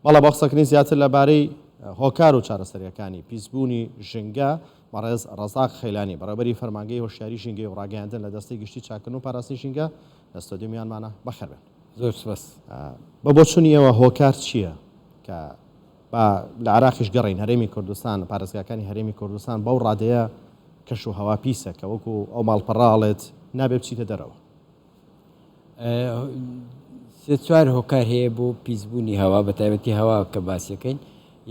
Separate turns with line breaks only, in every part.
بەڵام بە قسەکردنی زیاتر لەبارەی هۆکار و چارەسەریەکانی پیسبوونی ژینگە بەڕێز ڕەزاق خەیلانی بەڕێوەبەری فەرمانگەی هۆشیاری ژینگەی و ڕاگەیاندن لە دەستەی گشتی چاکردن و پاراستنی ژینگە لە ستۆدیۆمیانمانە بەخێربێن.
زۆر سپاس.
بە بۆچوونیەوە هۆکار چییە کە لە عراقیش گەڕین هەرێمی کوردستان پارێزگاکانی هەرێمی کوردستان بەو ڕادەیە کەش و هەوا پیسە کە وەکو ئەو ماڵپەڕاڵێت نابێ بچیتە دەرەوە.
سێ چوار هۆکار هەیە بۆ پیسبوونی هەوا بە تایبەتی هەوا کە باسیەکەین.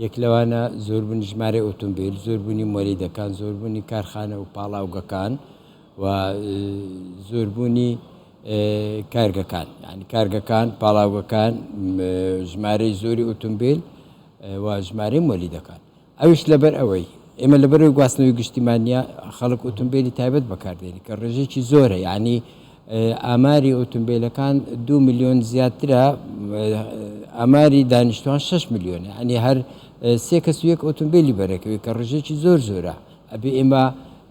یەک لەوانە زۆربوونی ژمارەی ئۆتۆمبیل، زۆربوونی مۆلیدەکان، زۆربوونی کارخانە و پاڵاوگەکان و زۆربوونی کارگەکان، یعنی کارگەکان، پاڵاوگەکان، ژمارەی زۆری ئۆتۆمبیل و ژمارەی مۆلیدەکان. ئەوش لەبەر ئەوەی ئێمە لەبەرەوەی گواستنەوەی گشتیمانە خەڵک ئۆتۆمبیلی تایبەت بەکاردێنی کە ڕێژێکی زۆرە، یعنی ئاماری ئۆتۆمبیلەکان 2 میلیۆن زیاترە، ئاماری دانیشتوان 6 میلیۆن، ینی هەر سێ کەس و یەک ئۆتۆمبیلی بەرەکەوی کە ڕژێکی زۆرە. ئەبێ ئێمە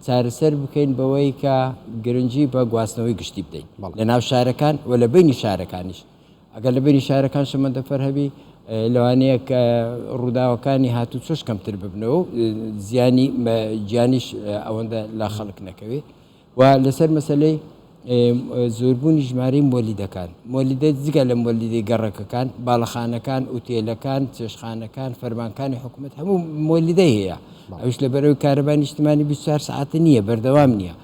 چارەسەر بکەین بەوەی کە گرنگی بە گواستنەوەی گشتی بدەین لە ناو شارەکان و لە بینی شارەکانیش. ئەگەر لە بینی شارەکان شەمەندەفەر هەبی لەوانەیە کە ڕووداوەکانی هاتوو چۆش کەمتر ببنەوە زیانی گیانیش ئەوەندە لا خەڵک نەکەوێ. و لەسەر مەسەلەی زۆربوونی ژمارەی مۆلیدەکان، مۆلیدە جگە لە مۆلیدەی گەڕەکەکان، باڵەخانەکان، ئوتێلەکان، چێشخانەکان، فەرمانکانی حکوومەت هەموو مۆلیدەی هەیە. ئەوش لەبەرەوەی کارەبای نیشتیمانی 24 ساعتە نییە، بەردەوام نییە.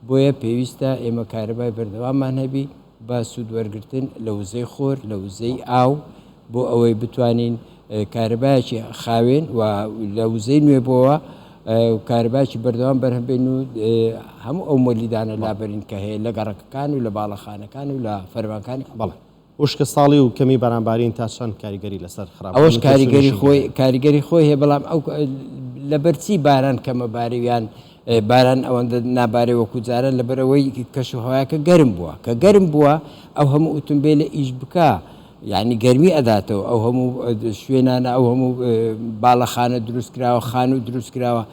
بۆیە پێویستە ئێمە کارەبای بەردەواممان هەبی بە سوودوەرگرتن لە وزەی خۆر، لە وزەی ئاو، بۆ ئەوەی بتوانین کارەبایەکی خاوێن و لە وزەی نوێبەوە کارەبایکی بەردەوام بەرهەمبێن و هەموو ئەو مۆلیدانە لابەرین کە هەیە لە گەڕەکەکان و لە باڵەخانەکان و لە فەرمانکانی.
بەڵێ وشکە ساڵی و کەمی بەرامبارین تا چەند کاریگەری لەسەر خراپ
ئەوش کاریگەری خۆی هەیە، بەڵام ئەو لەبەرچی باران کەمەبارەویان باران ئەوەندە نابارێ وەکو جارە لەبەرەوەی کەش و هەوایەکە گەرم بووە، کە گەرم بووە ئەو هەموو ئۆتۆمبیلە ئیش بکە، یعنی گەرمی ئەداتەوە. ئەو هەموو شوێنانە، ئەو هەموو باڵەخانە دروستکراوە، خان و دروستکراوە.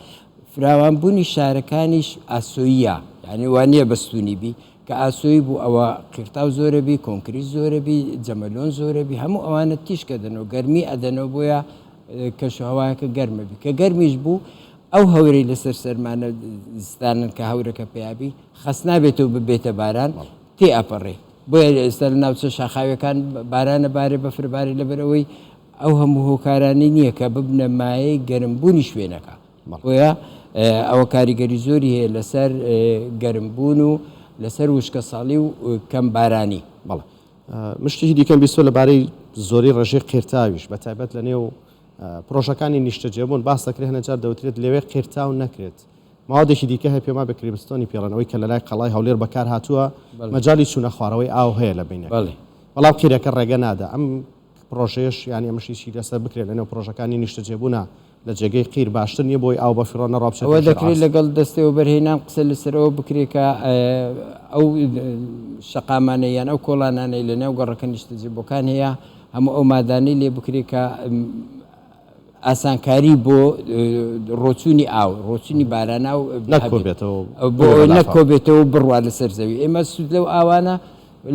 فراوانبوونی شارەکانیش ئاسۆییە، یعنی وانە بەستونی بی کە ئاسۆیی بوو ئەوە قیرتاو زۆرە بی، کۆنکریت زۆرە بی، جەمەلۆن زۆرە بی، هەموو ئەوانە تیشکەدەنەوە، گەرمی ئەدەنەوە، بۆیە کەش و هەوایەکە گەرمە بی. کە گەرمیش بوو ئەو هەورەی لەسەر سەرمانە زستانن کە هەورەکە پیابی خەس نابێتەوە ببێتە باران تێ ئەپەڕێ. بۆیە ئێستا لە ناوچە شاخاویەکان بارانە بارێ بەفرباری لەبەرەوەی ئەو هەموو هۆکارانی نییە کە ببنە مایەی گەرمبوونی شوێنەکە. بۆیە ئەوە کاریگەری زۆری هەیە لەسەر گەرمبوون و لەسەر وشکە ساڵی و کەم بارانی.
بەڵێ مشتێکی دیکەم بیستۆ لەبارەی زۆری ڕێژەی قیرتاویش بە تایبەت لە نێو پرۆژەکانی نیشتەجێبوون باس دەکرێت هەنەجار دەوترێت لەوێ قیرتاو نەکرێت. ماوەدێکی دیکە هەیە پێما بە کریبستۆنی پێڵەنەوەی کە لە لای قەڵای هەولێر بەکار هاتووە مەجای چوونە خوارەوەی ئاو هەیە لە بینە. بەڵام قیرەکە ڕێگە نادا. ئەم پرۆژەیەش یانی ئەمەشیشی لەسەر بکرێت لە نێو پرۆژەکانی نیشتەجێبوونە لە جێگەی قیر باشتر نییە بۆی ئاو بە فڕۆنە ڕابچێت.
ئەوە دەکرێت لەگەڵ دەستەوە بەرهێنان قسە لەسەرەوە بکرێت کە ئەو شەقامانەی یان ئەو کۆڵانانەی لە نێو گەڕەکە نیشتەجێبووەکان هەیە هەموو ئەو مادانەی لێ بکرێت کە ئاسانکاری بۆ ڕۆچوونی ئاو، ڕۆچوونی بارانە و نەکۆبێتەوە بڕوا لەسەر زەوی. ئێمە سوود لەو ئاوانە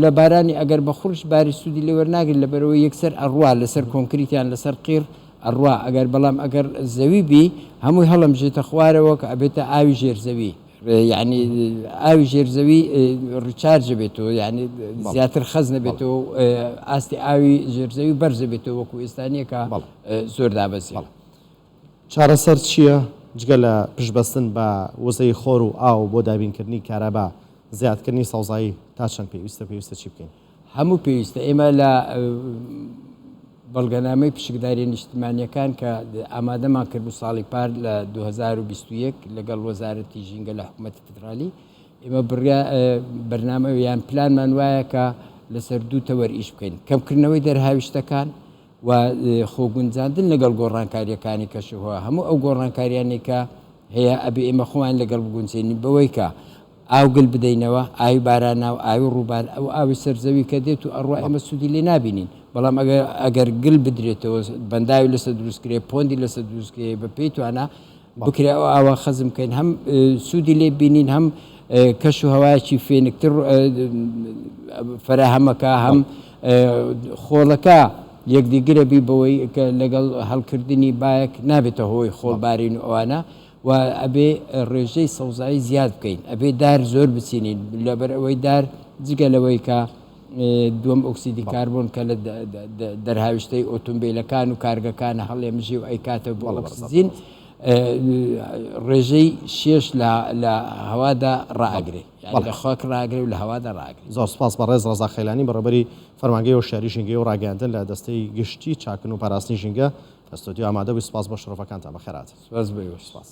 لە بارانی ئەگەر بە خوڕش باری سوودی لێ وەرناگرن لەبەرەوەی یەکسەر ئەڕوا لەسەر کۆنکریتیان لەسەر قیر ئەڕوا. ئەگەر بەڵام ئەگەر زەوی بی هەمووی هەڵەمژێتە خوارەوە کە ئەبێتە ئاوی ژێرزەوی، یعنی ئاوی ژێرزەوی ڕیچارجە بێتەوە، یعنی زیاتر خەز نەبێتەوە، ئاستی ئاوی ژێرزەوی بەرزە بێتەوە وەکو ئێستانیە کە زۆر دابەزی.
چارەسەر چییە جگە لە پشبەستن بە وزەی خۆر و ئاو بۆ دابینکردنی کارەبا زیادکردنی سەوزایی تا چەند پێویستە چی بکەین؟
هەموو پێویستە. ئێمە لە بەڵگەنامەی پشکداری نیشتیمانیەکان کە ئامادەمان کرد بۆ ساڵی پار لە 2021 لەگەڵ وەزارەتی ژینگە لە حکوومەتی فدرالی، ئێمە بڕیا بەرنامە یان پلانمان وایە کە لەسەر دوو تەوەر ئیش بکەین: کەمکردنەوەی دەرهاویشتەکان و خۆگونجاندن لەگەڵ گۆڕانکاریەکانی کەشوهەوا. هەموو ئەو گۆڕانکاریانی کە هەیە ئەبێ ئێمە خۆمان لەگەڵ بگونجێنین بەوەی کە ئاوگل بدەینەوە، ئاوی بارانە و ئاوی ڕووبار، ئەو ئاوی سەرزەوی کە دێت و ئەڕوا ئێمە سوودی لێ نابینین. بەڵام ئەگەر گل بدرێتەوە، بەنداوی لەسەر دروستکرێ، پۆندی لەسەر دروستکرێ، بە پێی توانە بکرێ ئەو ئاوا خەزم بکەین، هەم سوودی لێ بینین، هەم کەش و هەوایەکی فێنکتر فەراهەمەکە، هەم خۆڵەکە یەکدیگرە بی بەوەی کە لەگەڵ هەڵکردنی بایەک نابێتە هۆی خۆڵبارین ئەوانە و ئەبێ ڕێژەی سەوزایی زیاد بکەین ئەبێ دار زۆر بچینین لەبەر ئەوەی دار جگە لەوەی کە دووەم ئۆکسیدی کاربۆن کە لە دەرهاویشتەی ئۆتۆمبیلەکان و کارگەکانە هەڵێمژی و ئەیکاتە بۆ ئۆکسیجین ڕێژەی شێش لە هەوادا ڕائگرێ لە خۆک ڕاگرێ و لە هەوادا ڕاگرێ.
زۆر سپاس بە ڕێز ڕەزا خەیلانی بەڕێبەری فەرمانگەی و شاری ژینگەی و ڕاگەاندن لە دەستەی گشتی چاکن و پاراستنی ژینگە ئەستودیۆ ئامادە بووی. سپاس بۆ شرۆفەکانتان بەخێرات.
سپاس بەوە.
سپاس.